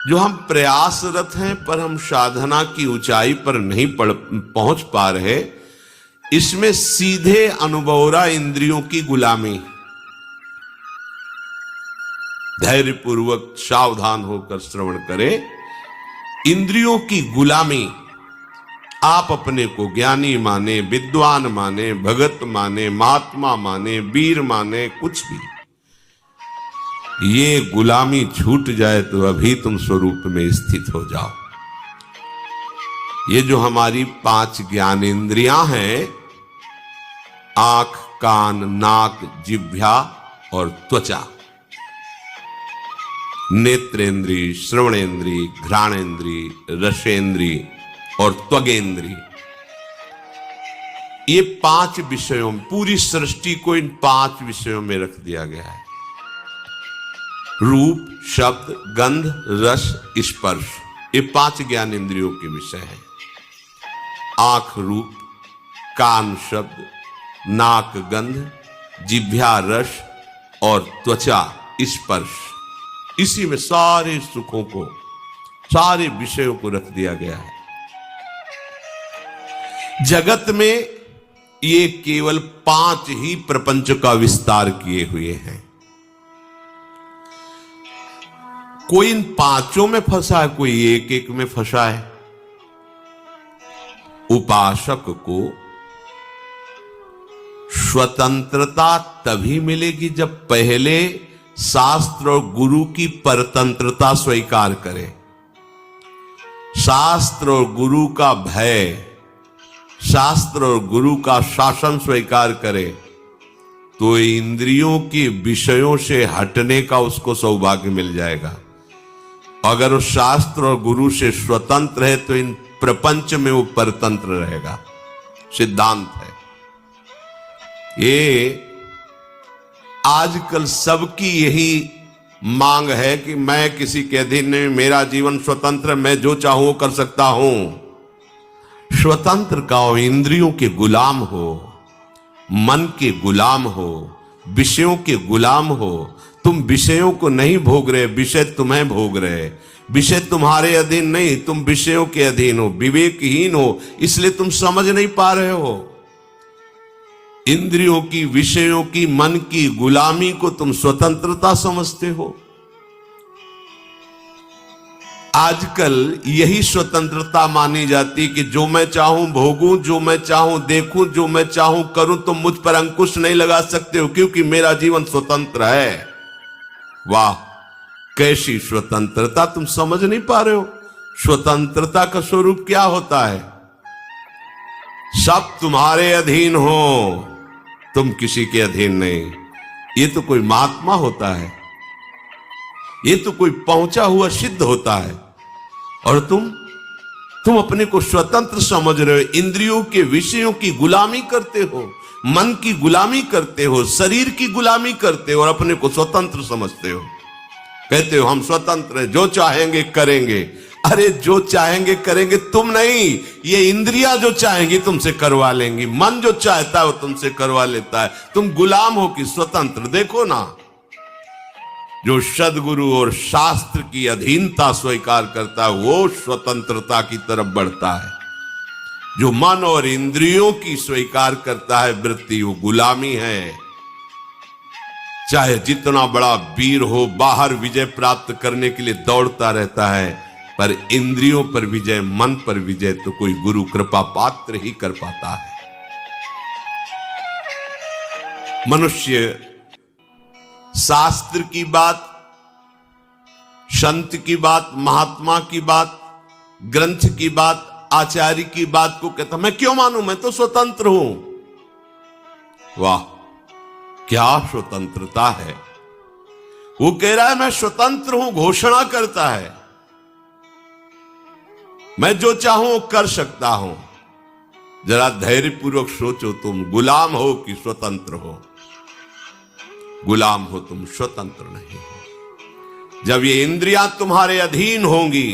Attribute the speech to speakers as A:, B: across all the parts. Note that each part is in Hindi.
A: जो हम प्रयासरत हैं पर हम साधना की ऊंचाई पर नहीं पहुंच पा रहे, इसमें सीधे अनुभवरा इंद्रियों की गुलामी। धैर्यपूर्वक सावधान होकर श्रवण करें। इंद्रियों की गुलामी, आप अपने को ज्ञानी माने, विद्वान माने, भगत माने, महात्मा माने, वीर माने, कुछ भी, ये गुलामी छूट जाए तो अभी तुम स्वरूप में स्थित हो जाओ। ये जो हमारी 5 ज्ञानेंद्रियां हैं, आंख, कान, नाक, जिह्वा और त्वचा, नेत्रेंद्री, श्रवणेंद्री, घ्राणेंद्री, रसेंद्री और त्वगेंद्री, ये 5 विषयों में, पूरी सृष्टि को इन 5 विषयों में रख दिया गया है। रूप, शब्द, गंध, रस, स्पर्श, ये 5 ज्ञान इंद्रियों के विषय हैं। आंख रूप, कान शब्द, नाक गंध, जिह्वा रस और त्वचा स्पर्श, इसी में सारे सुखों को, सारे विषयों को रख दिया गया है। जगत में ये केवल 5 ही प्रपंच का विस्तार किए हुए हैं। कोई इन 5 में फंसा है, कोई एक में फंसा है। उपासक को स्वतंत्रता तभी मिलेगी जब पहले शास्त्र और गुरु की परतंत्रता स्वीकार करे। शास्त्र और गुरु का भय, शास्त्र और गुरु का शासन स्वीकार करे तो इंद्रियों के विषयों से हटने का उसको सौभाग्य मिल जाएगा। अगर वो शास्त्र और गुरु से स्वतंत्र है तो इन प्रपंच में वो परतंत्र रहेगा। सिद्धांत है ये। आजकल सबकी यही मांग है कि मैं किसी के अधीन नहीं, मेरा जीवन स्वतंत्र, मैं जो चाहूं वो कर सकता हूं। स्वतंत्र का हो, इंद्रियों के गुलाम हो, मन के गुलाम हो, विषयों के गुलाम हो। तुम विषयों को नहीं भोग रहे, विषय तुम्हें भोग रहे। विषय तुम्हारे अधीन नहीं, तुम विषयों के अधीन हो, विवेकहीन हो, इसलिए तुम समझ नहीं पा रहे हो। इंद्रियों की, विषयों की, मन की गुलामी को तुम स्वतंत्रता समझते हो। आजकल यही स्वतंत्रता मानी जाती कि जो मैं चाहूं भोगूं, जो मैं चाहूं देखूं, जो मैं चाहूं करूं, तुम मुझ पर अंकुश नहीं लगा सकते हो क्योंकि मेरा जीवन स्वतंत्र है। वाह, कैसी स्वतंत्रता! तुम समझ नहीं पा रहे हो स्वतंत्रता का स्वरूप क्या होता है। सब तुम्हारे अधीन हो, तुम किसी के अधीन नहीं। ये तो कोई महात्मा होता है, ये तो कोई पहुंचा हुआ सिद्ध होता है, और तुम अपने को स्वतंत्र समझ रहे हो। इंद्रियों के विषयों की गुलामी करते हो, मन की गुलामी करते हो, शरीर की गुलामी करते हो और अपने को स्वतंत्र समझते हो। कहते हो हम स्वतंत्र हैं, जो चाहेंगे करेंगे। अरे जो चाहेंगे करेंगे तुम नहीं, ये इंद्रियां जो चाहेंगी तुमसे करवा लेंगी। मन जो चाहता है वो तुमसे करवा लेता है। तुम गुलाम हो कि स्वतंत्र? देखो ना, जो सद्गुरु और शास्त्र की अधीनता स्वीकार करता है वो स्वतंत्रता की तरफ बढ़ता है। जो मन और इंद्रियों की स्वीकार करता है वृत्ति, वो गुलामी है। चाहे जितना बड़ा वीर हो, बाहर विजय प्राप्त करने के लिए दौड़ता रहता है, पर इंद्रियों पर विजय, मन पर विजय तो कोई गुरु कृपा पात्र ही कर पाता है। मनुष्य शास्त्र की बात, संत की बात, महात्मा की बात, ग्रंथ की बात, आचार्य की बात को कहता मैं क्यों मानूं, मैं तो स्वतंत्र हूं। वाह, क्या स्वतंत्रता है! वो कह रहा है मैं स्वतंत्र हूं, घोषणा करता है मैं जो चाहूं कर सकता हूं। जरा धैर्यपूर्वक सोचो, तुम गुलाम हो कि स्वतंत्र हो? गुलाम हो तुम, स्वतंत्र नहीं हो। जब ये इंद्रियां तुम्हारे अधीन होंगी,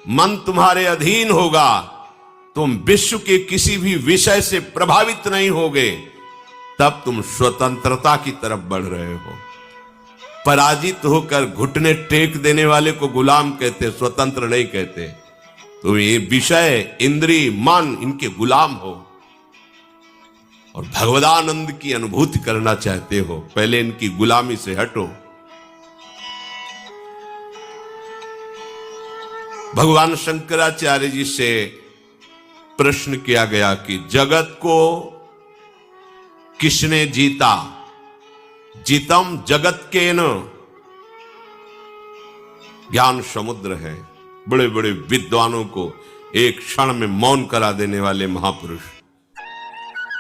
A: मन तुम्हारे अधीन होगा, तुम विश्व के किसी भी विषय से प्रभावित नहीं होगे, तब तुम स्वतंत्रता की तरफ बढ़ रहे हो। पराजित होकर घुटने टेक देने वाले को गुलाम कहते, स्वतंत्र नहीं कहते। तो ये विषय, इंद्री, मन, इनके गुलाम हो और भगवदानंद की अनुभूति करना चाहते हो, पहले इनकी गुलामी से हटो। भगवान शंकराचार्य जी से प्रश्न किया गया कि जगत को किसने जीता? जीतम जगत के न। ज्ञान समुद्र है, बड़े बड़े विद्वानों को एक क्षण में मौन करा देने वाले महापुरुष।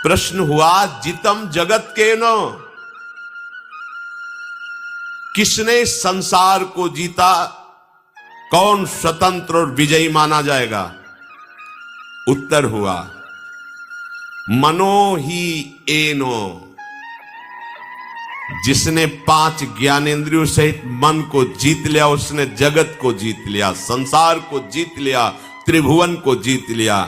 A: प्रश्न हुआ, जीतम जगत के न, किसने संसार को जीता? कौन स्वतंत्र और विजयी माना जाएगा? उत्तर हुआ, मनो ही एनो। जिसने 5 ज्ञानेंद्रियों सहित मन को जीत लिया, उसने जगत को जीत लिया, संसार को जीत लिया, त्रिभुवन को जीत लिया।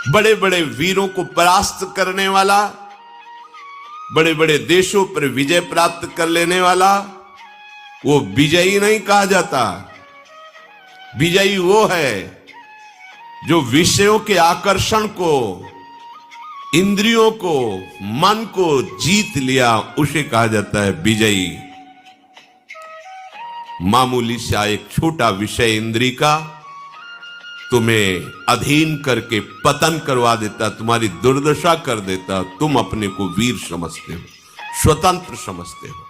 A: बड़े बड़े वीरों को परास्त करने वाला, बड़े बड़े देशों पर विजय प्राप्त कर लेने वाला, वो विजयी नहीं कहा जाता। विजयी वो है जो विषयों के आकर्षण को, इंद्रियों को, मन को जीत लिया, उसे कहा जाता है विजयी। मामूली सा एक छोटा विषय इंद्री का तुम्हें अधीन करके पतन करवा देता, तुम्हारी दुर्दशा कर देता। तुम अपने को वीर समझते हो, स्वतंत्र समझते हो।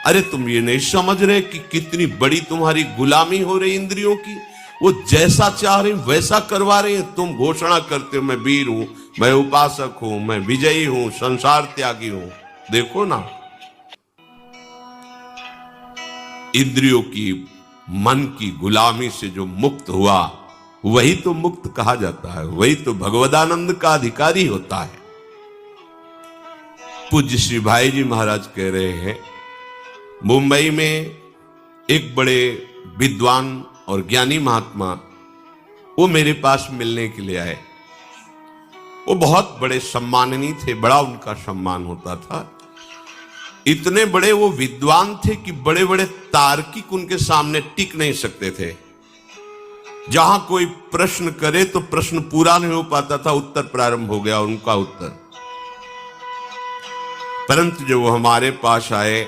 A: अरे तुम ये नहीं समझ रहे कि कितनी बड़ी तुम्हारी गुलामी हो रही इंद्रियों की। वो जैसा चाह रहे वैसा करवा रहे हैं। तुम घोषणा करते हो मैं वीर हूं, मैं उपासक हूं, मैं विजयी हूं, संसार त्यागी हूं। देखो ना, इंद्रियों की, मन की गुलामी से जो मुक्त हुआ, वही तो मुक्त कहा जाता है, वही तो भगवदानंद का अधिकारी होता है। पूज्य श्री भाई जी महाराज कह रहे हैं, मुंबई में एक बड़े विद्वान और ज्ञानी महात्मा, वो मेरे पास मिलने के लिए आए। वो बहुत बड़े सम्माननीय थे, बड़ा उनका सम्मान होता था। इतने बड़े वो विद्वान थे कि बड़े बड़े तार्किक उनके सामने टिक नहीं सकते थे। जहां कोई प्रश्न करे तो प्रश्न पूरा नहीं हो पाता था, उत्तर प्रारंभ हो गया उनका उत्तर। परंतु जब वो हमारे पास आए,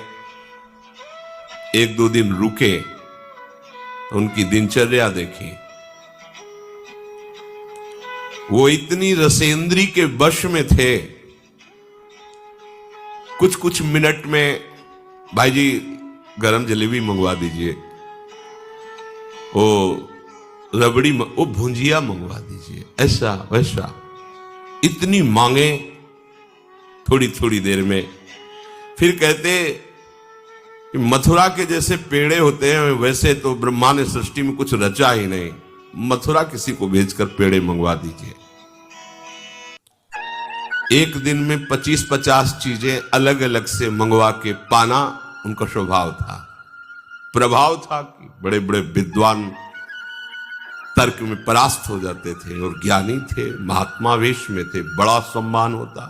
A: 1-2 दिन रुके, तो उनकी दिनचर्या देखी। वो इतनी रसेंद्री के वश में थे, कुछ कुछ मिनट में भाई जी गरम जलेबी मंगवा दीजिए, वो रबड़ी, वो भुंजिया मंगवा दीजिए, ऐसा वैसा, इतनी मांगे थोड़ी थोड़ी देर में। फिर कहते मथुरा के जैसे पेड़े होते हैं वैसे तो ब्रह्मा ने सृष्टि में कुछ रचा ही नहीं, मथुरा किसी को भेजकर पेड़े मंगवा दीजिए। एक दिन में 25-50 चीजें अलग अलग से मंगवा के पाना उनका स्वभाव था, प्रभाव था कि बड़े बड़े विद्वान तर्क में परास्त हो जाते थे और ज्ञानी थे, महात्मा वेश में थे, बड़ा सम्मान होता।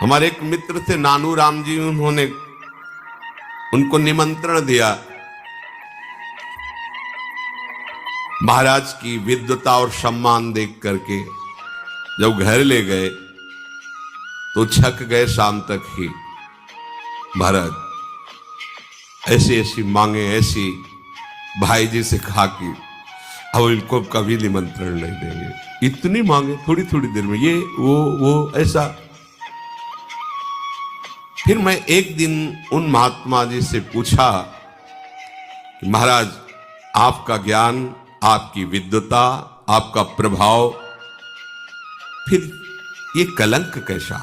A: हमारे एक मित्र थे नानू राम जी, उन्होंने उनको निमंत्रण दिया। महाराज की विद्वता और सम्मान देख करके जब घर ले गए तो छक गए शाम तक ही। महाराज ऐसी ऐसी मांगे, ऐसी भाई जी से कहा कि अब इनको कभी निमंत्रण नहीं देंगे। इतनी मांगे थोड़ी थोड़ी देर में, ये वो ऐसा। फिर मैं एक दिन उन महात्मा जी से पूछा कि महाराज आपका ज्ञान, आपकी विद्वता, आपका प्रभाव, फिर ये कलंक कैसा?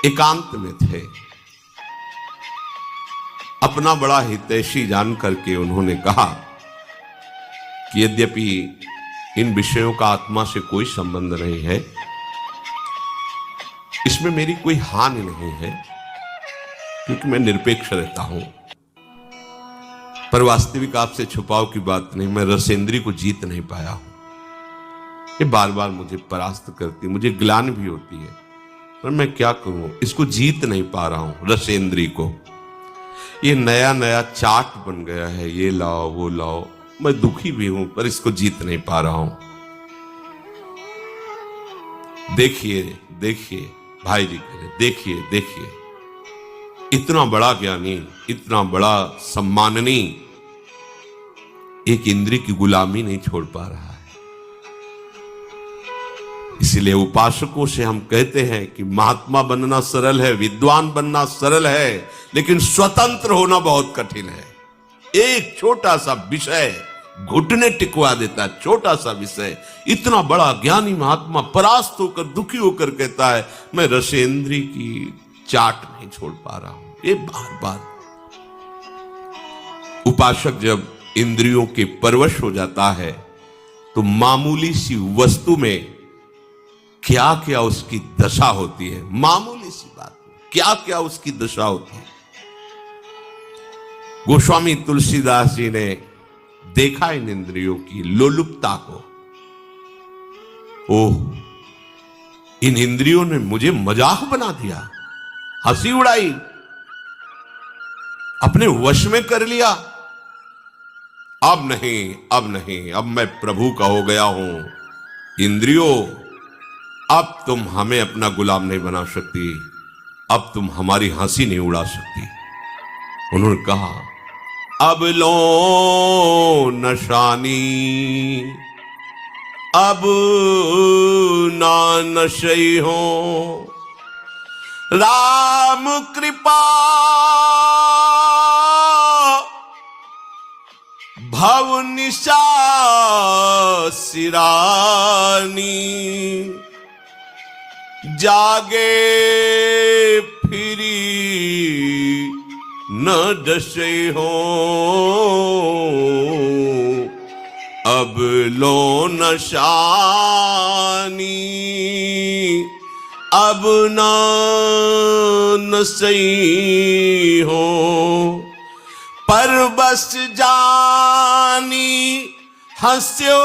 A: एकांत में थे, अपना बड़ा हितैषी जान करके उन्होंने कहा कि यद्यपि इन विषयों का आत्मा से कोई संबंध नहीं है, इसमें मेरी कोई हानि नहीं है, क्योंकि मैं निरपेक्ष रहता हूं। पर वास्तविक आपसे छुपाव की बात नहीं, मैं रसेंद्री को जीत नहीं पाया हूं। ये बार बार मुझे परास्त करती है, मुझे ग्लानि भी होती है, पर मैं क्या करूं, इसको जीत नहीं पा रहा हूं। रसेंद्री को ये नया नया चाट बन गया है, ये लाओ वो लाओ, मैं दुखी भी हूं पर इसको जीत नहीं पा रहा हूं। देखिए देखिए भाई जी कह रहे, देखिए देखिए, इतना बड़ा ज्ञानी, इतना बड़ा सम्माननीय एक इंद्रिय की गुलामी नहीं छोड़ पा रहा है। इसलिए उपासकों से हम कहते हैं कि महात्मा बनना सरल है, विद्वान बनना सरल है, लेकिन स्वतंत्र होना बहुत कठिन है। एक छोटा सा विषय घुटने टिकवा देता है, छोटा सा विषय। इतना बड़ा ज्ञानी महात्मा परास्त होकर दुखी होकर कहता है मैं रसेंद्री की चाट नहीं छोड़ पा रहा हूं। ये बार बार उपासक जब इंद्रियों के परवश हो जाता है तो मामूली सी वस्तु में क्या क्या उसकी दशा होती है, मामूली सी बात में क्या क्या उसकी दशा होती है। गोस्वामी तुलसीदास जी ने देखा इन इंद्रियों की लोलुपता को। ओह, इन इंद्रियों ने मुझे मजाक बना दिया, हंसी उड़ाई, अपने वश में कर लिया। अब नहीं, अब नहीं, अब मैं प्रभु का हो गया हूं। इंद्रियों, अब तुम हमें अपना गुलाम नहीं बना सकती, अब तुम हमारी हंसी नहीं उड़ा सकती। उन्होंने कहा अब लो नशानी, अब ना नशई हो, राम कृपा भव निशा सिरानी, जागे फिरी न दशे हो, अब लो नशानी, अब न नशई हो, पर बस जानी हंस्यो